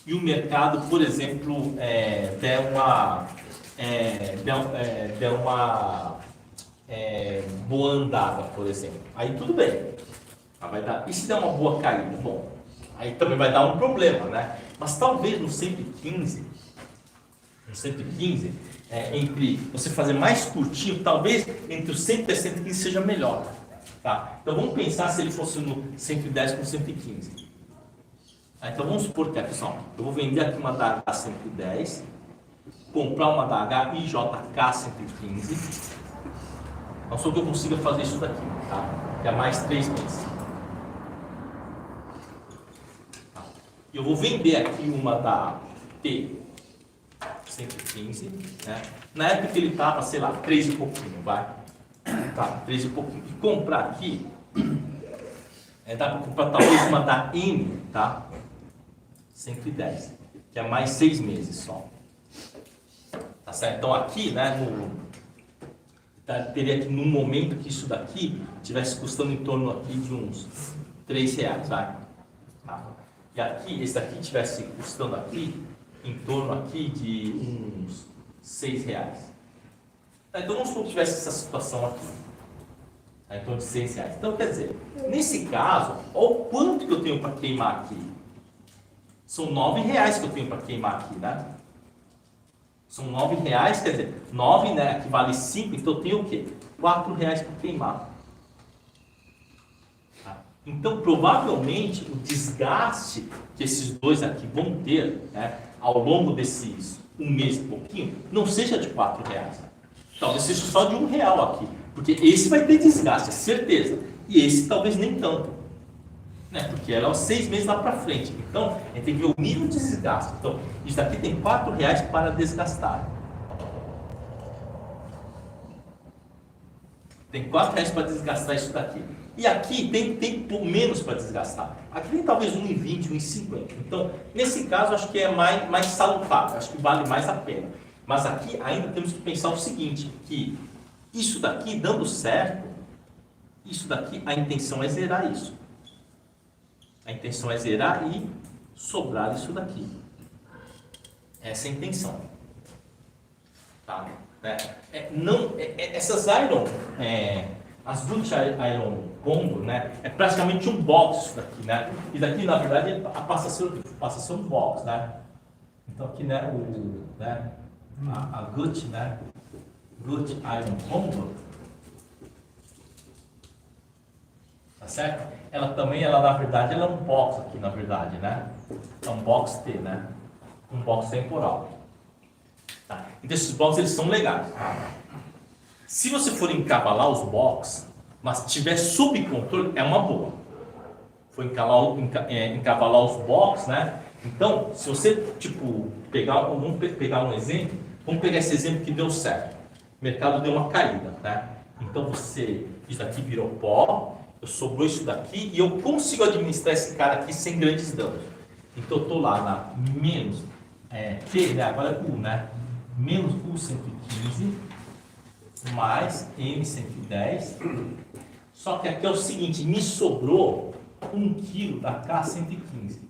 e o mercado, por exemplo, der uma boa andada, por exemplo. Aí tudo bem. Vai dar. E se der uma boa caída? Bom, aí também vai dar um problema, né? Mas talvez no 115, entre você fazer mais curtinho, talvez entre o 110 e 115 seja melhor. Tá? Então vamos pensar se ele fosse no 110 com 115. Então vamos supor que, pessoal, eu vou vender aqui uma da H110, comprar uma da HIJK 115. Não só que eu consiga fazer isso daqui, tá? Que é mais 3 meses. Tá? Eu vou vender aqui uma da T 115, né? Na época que ele estava, sei lá, 3 e pouquinho, vai. Tá, 3 e pouquinho. E comprar aqui, dá para comprar talvez uma da M, tá? 110, que é mais 6 meses só. Tá certo? Então aqui, né, teria que, no momento que isso daqui tivesse custando em torno aqui de uns R$3, vai? Tá? E aqui, esse daqui tivesse custando aqui em torno aqui de uns R$6. Tá? Então vamos supor que tivesse essa situação aqui, tá? Em torno de R$6. Então quer dizer, nesse caso, olha o quanto que eu tenho para queimar aqui. São R$9 que eu tenho para queimar aqui, né? São R$9, quer dizer, 9, né, que vale 5, então eu tenho o quê? R$4 para queimar. Tá? Então, provavelmente, o desgaste que esses dois aqui vão ter, né, ao longo desses 1 mês e pouquinho, não seja de R$4. Talvez seja só de R$1 aqui. Porque esse vai ter desgaste, certeza. E esse talvez nem tanto. Né? Porque ela é os 6 meses lá para frente. Então, a gente tem que ver o nível de desgaste. Então, isso daqui tem R$4 para desgastar. Tem R$4 para desgastar isso daqui. E aqui tem menos para desgastar. Aqui tem talvez 1,20, 1,50. Então, nesse caso, acho que é mais salutar. Acho que vale mais a pena. Mas aqui ainda temos que pensar o seguinte, que isso daqui dando certo, isso daqui, a intenção é zerar isso. A intenção é zerar e sobrar isso daqui. Essa é a intenção. Tá? Essas Iron, as Dutch Iron Combo, né, é praticamente um box isso daqui, né? E daqui, na verdade, passa a ser um box, né? Então aqui, né, a Gut, né? Gut Iron Combo, tá certo? Ela também, na verdade, ela é um box aqui, na verdade, né? É um box T, né? Um box temporal. Tá? Então esses boxes, eles são legais. Se você for encavalar os boxes, mas tiver sob controle, é uma boa. For encavalar os boxes, né? Então, se você, tipo, vamos pegar um exemplo, vamos pegar esse exemplo que deu certo. O mercado deu uma caída, né? Então isso daqui virou pó, sobrou isso daqui e eu consigo administrar esse cara aqui sem grandes danos. Então eu estou lá na menos T, né? Agora é U, né? Menos U115 mais M110. Só que aqui é o seguinte, me sobrou 1 kg da K115.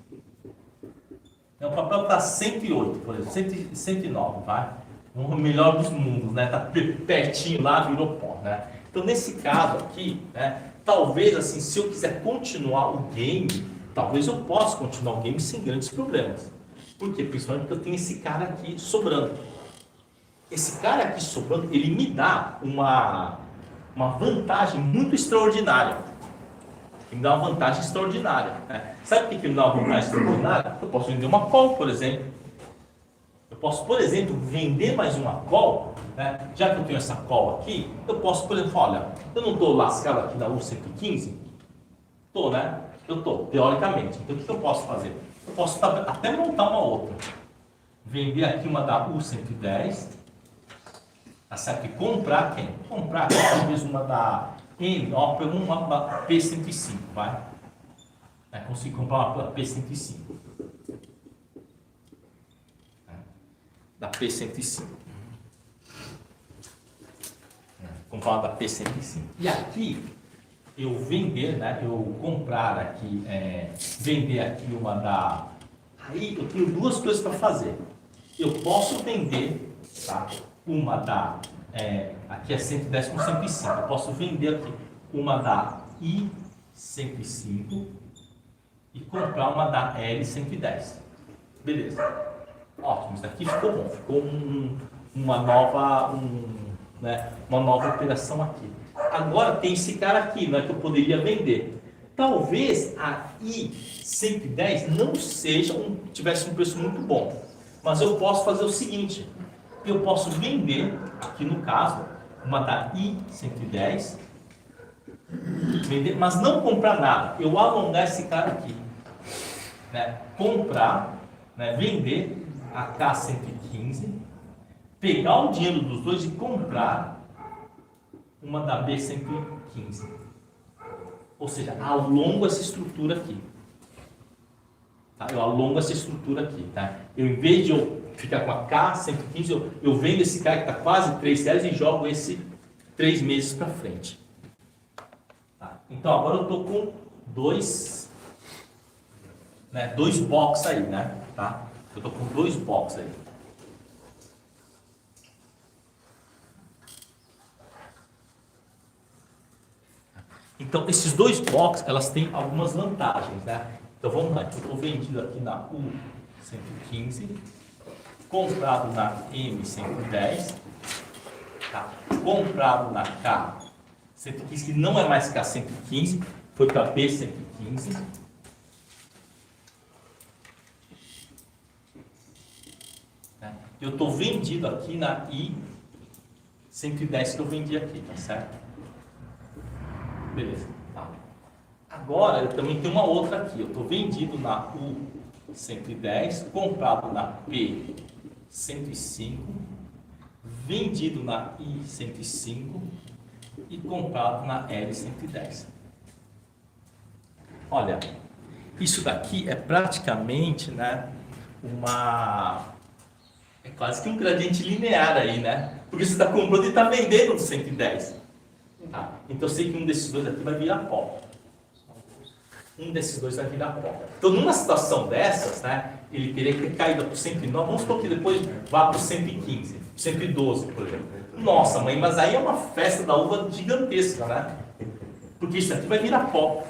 O papel está 108, por exemplo, 109, vai? O melhor dos mundos, né? Tá pertinho lá, virou pó, né? Então nesse caso aqui, né? Talvez assim, se eu quiser continuar o game, talvez eu possa continuar o game sem grandes problemas. Por quê? Principalmente porque eu tenho esse cara aqui sobrando. Esse cara aqui sobrando, ele me dá uma vantagem muito extraordinária. Ele me dá uma vantagem extraordinária. Né? Sabe o que me dá uma vantagem extraordinária? Eu posso vender uma call, por exemplo. Eu posso, por exemplo, vender mais uma call, né? Já que eu tenho essa call aqui, eu posso, por exemplo, olha, eu não estou lascado aqui na U115? Estou, né? Eu estou, teoricamente. Então, o que eu posso fazer? Eu posso até montar uma outra. Vender aqui uma da U110, tá certo? E comprar quem? Comprar talvez uma da N, ó, uma P105, vai? Consigo comprar uma P105. Da P105. Comprar uma da P105. E aqui, eu vender, né? Eu comprar aqui, vender aqui uma da... Aí eu tenho duas coisas para fazer. Eu posso vender, tá? Uma da... aqui é 110 com 105. Eu posso vender aqui uma da I105 e comprar uma da L110. Beleza. Ótimo, isso aqui ficou bom. Ficou uma nova operação aqui. Agora tem esse cara aqui, né, que eu poderia vender. Talvez a I110 não tivesse um preço muito bom. Mas eu posso fazer o seguinte. Eu posso vender, aqui no caso, uma da I110, vender, mas não comprar nada. Eu alongar esse cara aqui. Né? Comprar, né? Vender a K115, pegar o dinheiro dos dois e comprar uma da B115. Ou seja, alongo essa estrutura aqui. Tá? Eu alongo essa estrutura aqui. Tá? Em vez de eu ficar com a K115, eu vendo esse cara que está quase R$3 e jogo esse 3 meses para frente. Tá? Então agora eu estou com dois box aí, né? Tá? Eu estou com 2 box aí. Então, esses 2 box, elas têm algumas vantagens, né? Então, vamos lá. Eu estou vendido aqui na U115, comprado na M110, tá? Comprado na K115, que não é mais K115, foi para B115. Eu estou vendido aqui na I110 que eu vendi aqui, tá certo? Beleza. Tá. Agora, eu também tenho uma outra aqui. Eu estou vendido na U110, comprado na P105, vendido na I105 e comprado na L110. Olha, isso daqui é praticamente, né, é quase que um gradiente linear aí, né? Porque você está comprando e está vendendo no 110. Tá? Então eu sei que um desses dois aqui vai virar pó. Um desses dois vai virar pó. Então numa situação dessas, né, ele teria que ter caído para o 109, vamos supor que depois vá para o 115, 112, por exemplo. Nossa, mãe, mas aí é uma festa da uva gigantesca, né? Porque isso aqui vai virar pó.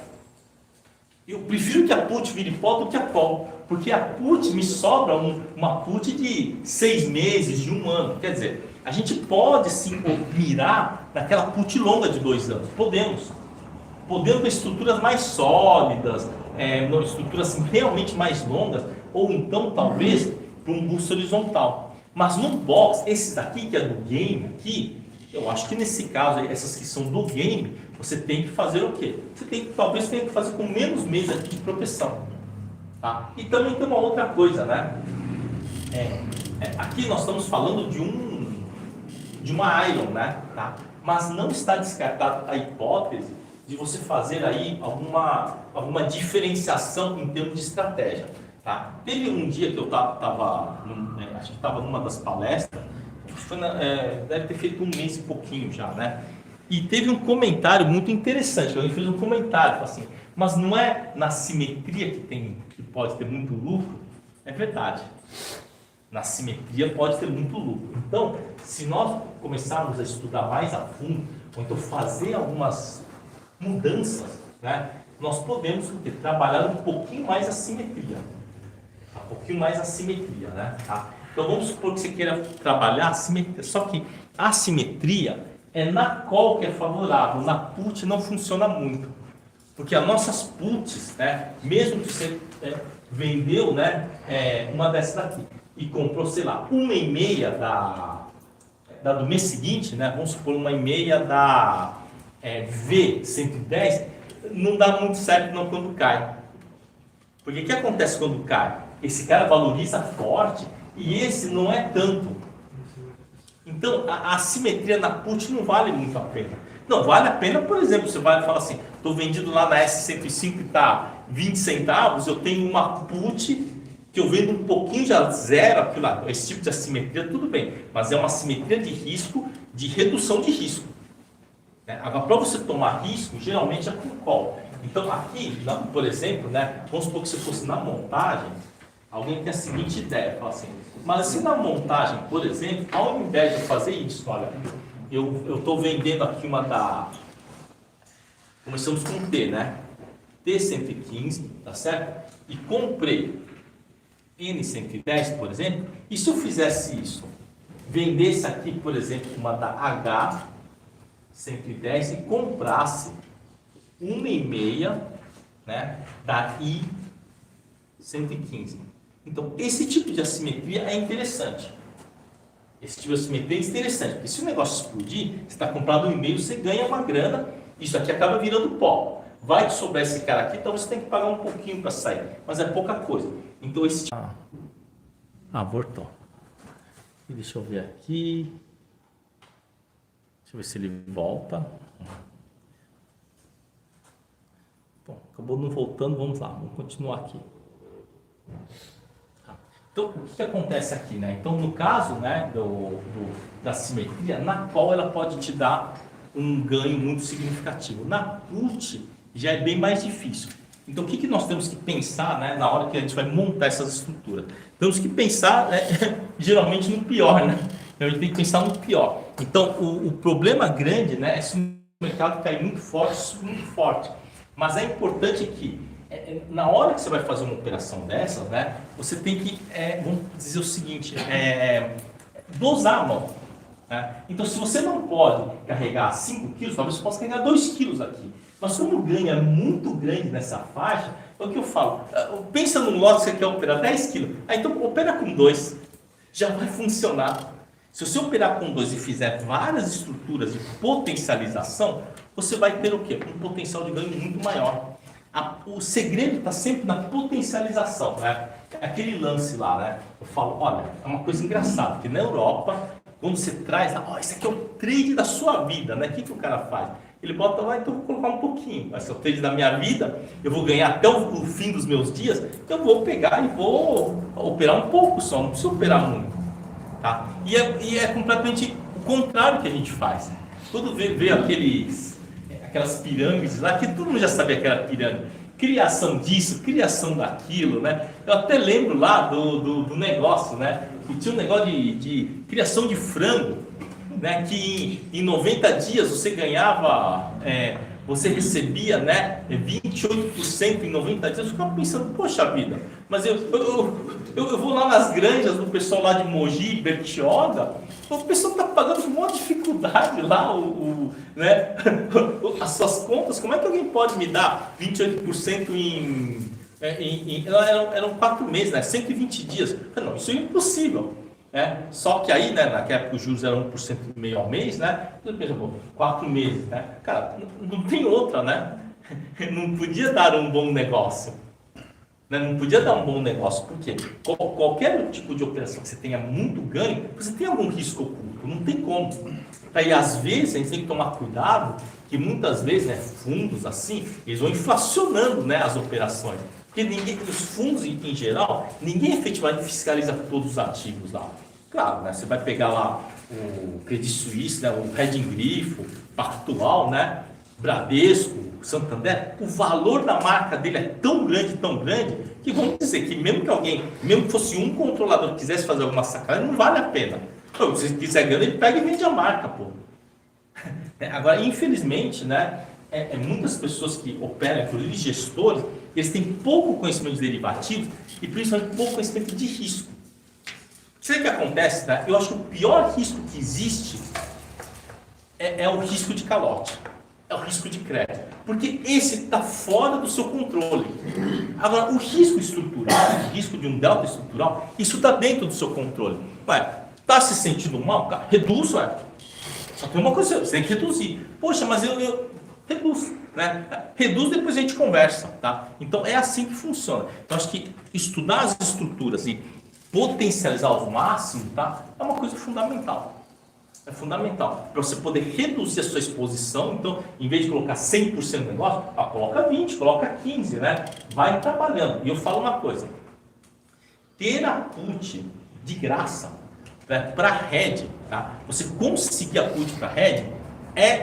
Eu prefiro que a put vire pó do que a pó, porque a put me sobra uma put de 6 meses, de 1 ano. Quer dizer, a gente pode sim mirar naquela put longa de 2 anos. Podemos com estruturas mais sólidas, estruturas assim, realmente mais longas, ou então talvez para um busto horizontal. Mas no box, esses aqui que é do game, aqui, eu acho que nesse caso, essas que são do game, você tem que fazer o quê? Talvez tenha que fazer com menos meses aqui de proteção. Tá? E também tem uma outra coisa, né? Aqui nós estamos falando de uma iron, né? Tá? Mas não está descartada a hipótese de você fazer aí alguma diferenciação em termos de estratégia. Tá? Teve um dia que eu acho que estava numa das palestras, deve ter feito 1 mês e pouquinho já, né? E teve um comentário muito interessante. Alguém fez um comentário, falou assim, mas não é na simetria que pode ter muito lucro? É verdade. Na simetria pode ter muito lucro. Então, se nós começarmos a estudar mais a fundo, ou então fazer algumas mudanças, né, nós podemos trabalhar um pouquinho mais a simetria. Um pouquinho mais a simetria, né? Tá? Então vamos supor que você queira trabalhar a simetria, só que a simetria é na call que é favorável, na put não funciona muito. Porque as nossas puts, né, mesmo que você vendeu, né, uma dessas daqui e comprou, sei lá, 1,5 da do mês seguinte, né, vamos supor 1,5 da V110, não dá muito certo não quando cai. Porque o que acontece quando cai? Esse cara valoriza forte e esse não é tanto. Então, a assimetria na put não vale muito a pena. Não, vale a pena, por exemplo, você vai falar assim, estou vendido lá na S105 e está 20 centavos, eu tenho uma put que eu vendo um pouquinho, já zero aquilo lá. Esse tipo de assimetria, tudo bem, mas é uma assimetria de risco, de redução de risco. Agora, para você tomar risco, geralmente é com call. Então, aqui, por exemplo, né, vamos supor que se fosse na montagem, alguém tem a seguinte ideia, fala assim, mas se na montagem, por exemplo, ao invés de fazer isso, olha, eu estou vendendo aqui uma começamos com T, né? T115, tá certo? E comprei N110, por exemplo, e se eu fizesse isso, vendesse aqui, por exemplo, uma da H110 e comprasse 1,5, né, da I115. Então, esse tipo de assimetria é interessante. Esse tipo de assimetria é interessante, porque se o negócio explodir, você está comprando 1,5, você ganha uma grana, isso aqui acaba virando pó. Vai te sobrar esse cara aqui, então você tem que pagar um pouquinho para sair, mas é pouca coisa. Então, esse tipo... voltou. Deixa eu ver aqui. Deixa eu ver se ele volta. Bom, acabou não voltando, vamos lá, vamos continuar aqui. Então, o que acontece aqui, né? Então, no caso, né, da simetria, na qual ela pode te dar um ganho muito significativo. Na put, já é bem mais difícil. Então, o que nós temos que pensar, né, na hora que a gente vai montar essas estruturas? Temos que pensar, geralmente, no pior, né? A gente tem que pensar no pior. Então, o problema grande, né, é se o mercado cair muito forte, subir muito forte. Mas é importante que, na hora que você vai fazer uma operação dessas, né, você tem que, vamos dizer o seguinte, dosar a mão. Né? Então, se você não pode carregar 5 quilos, talvez você possa carregar 2 quilos aqui. Mas como o ganho é muito grande nessa faixa, é o que eu falo. Pensa num lote que você quer operar 10 quilos. Então, opera com 2. Já vai funcionar. Se você operar com 2 e fizer várias estruturas de potencialização, você vai ter o quê? Um potencial de ganho muito maior. O segredo está sempre na potencialização, né? É aquele lance lá, né? Eu falo, olha, é uma coisa engraçada, porque na Europa, quando você traz, isso aqui é o trade da sua vida, né? O que o cara faz? Ele bota lá, então eu vou colocar um pouquinho. Vai ser o trade da minha vida, eu vou ganhar até o fim dos meus dias, eu vou pegar e vou operar um pouco só, não preciso operar muito. Tá? E é completamente o contrário que a gente faz. Quando vê aquelas pirâmides lá, que todo mundo já sabia que era pirâmide, criação disso, criação daquilo, né? Eu até lembro lá do negócio, né? Que tinha um negócio de criação de frango, né? Que em 90 dias você ganhava, você recebia, né? 28% em 90 dias. Eu ficava pensando, poxa vida, mas eu vou lá nas granjas do pessoal lá de Mogi, Bertioga, o pessoal está pagando com uma dificuldade lá, né? As suas contas, como é que alguém pode me dar 28% eram 4 meses, né? 120 dias. Não, isso é impossível. Só que aí, né, naquela época os juros eram 1,5% ao mês, né? Eu penso, 4 meses, né? Cara, não tem outra, né? Não podia dar um bom negócio. Né? Não podia dar um bom negócio, porque qualquer tipo de operação que você tenha muito ganho, você tem algum risco oculto, não tem como. Aí, às vezes, a gente tem que tomar cuidado, que muitas vezes, né, fundos assim, eles vão inflacionando, né, as operações. Porque os fundos, em geral, ninguém efetivamente fiscaliza todos os ativos lá. Claro, né, você vai pegar lá o Credit Suisse, né, o Reding Grifo, Pactual, né, Bradesco, Santander, o valor da marca dele é tão grande, que vamos dizer que mesmo que fosse um controlador que quisesse fazer alguma sacada, não vale a pena. Então, se quiser ganhar, ele pega e vende a marca, pô. Agora, infelizmente, né, muitas pessoas que operam, inclusive gestores, eles têm pouco conhecimento de derivativos e principalmente pouco conhecimento de risco. Sabe o que acontece, né? Eu acho que o pior risco que existe é o risco de calote. É o risco de crédito, porque esse está fora do seu controle. Agora, o risco estrutural, o risco de um delta estrutural, isso está dentro do seu controle. Está se sentindo mal? Cara, reduz, Só tem uma coisa, você tem que reduzir. Poxa, mas eu reduz, né? Reduz, depois a gente conversa, tá? Então, é assim que funciona. Então, acho que estudar as estruturas e potencializar ao máximo, tá? É uma coisa fundamental. É fundamental para você poder reduzir a sua exposição. Então, em vez de colocar 100% do negócio, coloca 20%, coloca 15%, né? Vai trabalhando. E eu falo uma coisa: ter a put de graça, né, para hedge, tá? Você conseguir a put para hedge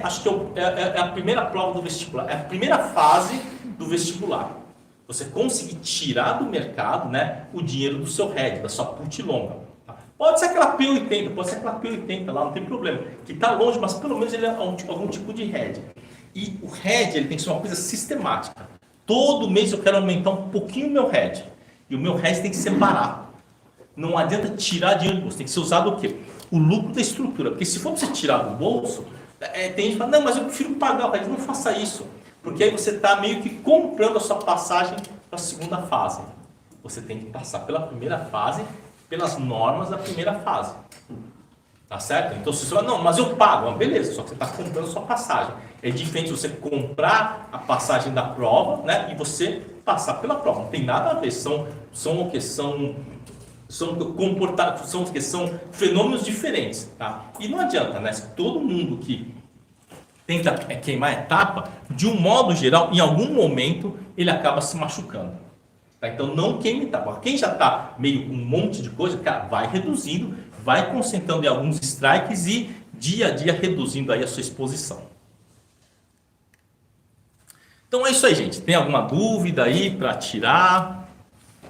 acho que é a primeira prova do vestibular, é a primeira fase do vestibular. Você conseguir tirar do mercado, né, o dinheiro do seu hedge, da sua put longa. Pode ser aquela P80, pode ser aquela P80 lá, não tem problema. Que está longe, mas pelo menos ele é algum tipo de hedge. E o hedge, ele tem que ser uma coisa sistemática. Todo mês eu quero aumentar um pouquinho o meu hedge. E o meu hedge tem que ser barato. Não adianta tirar dinheiro do bolso. Tem que ser usado o quê? O lucro da estrutura. Porque se for para você tirar do bolso, tem gente que fala, não, mas eu prefiro pagar o hedge. Não faça isso. Porque aí você está meio que comprando a sua passagem para a segunda fase. Você tem que passar pela primeira fase, pelas normas da primeira fase. Tá certo? Então, se você fala, não, mas eu pago, beleza, só que você está comprando a sua passagem. É diferente você comprar a passagem da prova, né, e você passar pela prova. Não tem nada a ver, são fenômenos diferentes, tá? E não adianta, né? Se todo mundo que tenta queimar etapa, de um modo geral, em algum momento, ele acaba se machucando. Tá? Então, não queime etapa. Quem já está meio com um monte de coisa, cara, vai reduzindo, vai concentrando em alguns strikes e dia a dia reduzindo aí a sua exposição. Então é isso aí, gente. Tem alguma dúvida aí para tirar?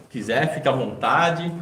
Quiser, fica à vontade.